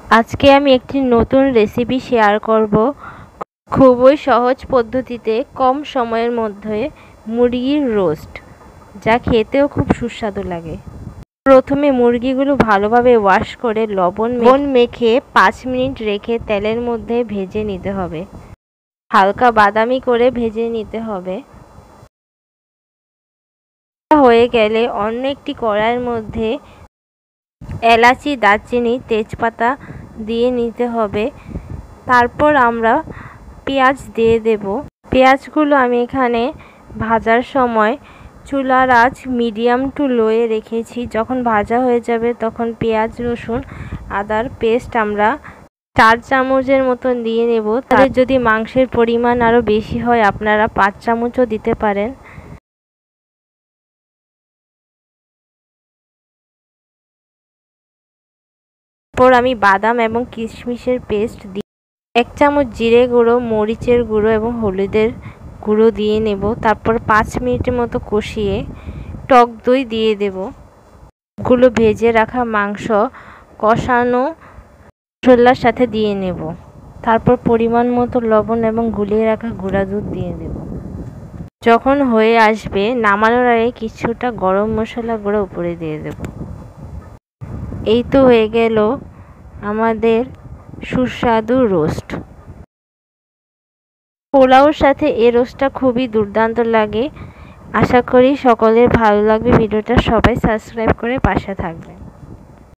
আজকে আমি একটি নতুন রেসিপি শেয়ার করব। খুবই সহজ পদ্ধতিতে কম সময়ের মধ্যে মুরগির রোস্ট, যা খেতেও খুব সুস্বাদু লাগে। প্রথমে মুরগিগুলো ভালোভাবে ওয়াশ করে লবণ মেখে 5 মিনিট রেখে তেলের মধ্যে ভেজে নিতে হবে। হালকা বাদামি করে ভেজে নিতে হবে। হয়ে গেলে অন্য একটি কড়াইয়ের মধ্যে এলাচি, দারচিনি, তেজপাতা দিয়ে নিতে হবে। তারপর আমরা পেঁয়াজ দিয়ে দেব। পেঁয়াজগুলো আমি এখানে ভাজার সময় চুলার আঁচ মিডিয়াম টু লোয়ে রেখেছি। যখন ভাজা হয়ে যাবে তখন পেঁয়াজ, রসুন, আদার পেস্ট আমরা 4 চামচের মতন দিয়ে নেব। তাহলে যদি মাংসের পরিমাণ আরও বেশি হয় আপনারা 5 চামচও দিতে পারেন। তারপর আমি বাদাম এবং কিশমিশের পেস্ট দিই। 1 চামচ জিরে গুঁড়ো, মরিচের গুঁড়ো এবং হলুদের গুঁড়ো দিয়ে নেব। তারপর 5 মিনিটের মতো কষিয়ে টক দই দিয়ে দেব। গুলো ভেজে রাখা মাংস কষানো মশলার সাথে দিয়ে নেব। তারপর পরিমাণ মতো লবণ এবং গুলিয়ে রাখা গুঁড়া দুধ দিয়ে দেব। যখন হয়ে আসবে নামানোর আগে কিছুটা গরম মশলা গুঁড়ো উপরে দিয়ে দেব। এই তো হয়ে গেল আমাদের সুস্বাদু রোস্ট। পোলাওর সাথে এই রোস্টটা খুবই দুর্দান্ত লাগে। আশা করি সকলের ভালো লাগবে। ভিডিওটা সবাই সাবস্ক্রাইব করে পাশে থাকবেন।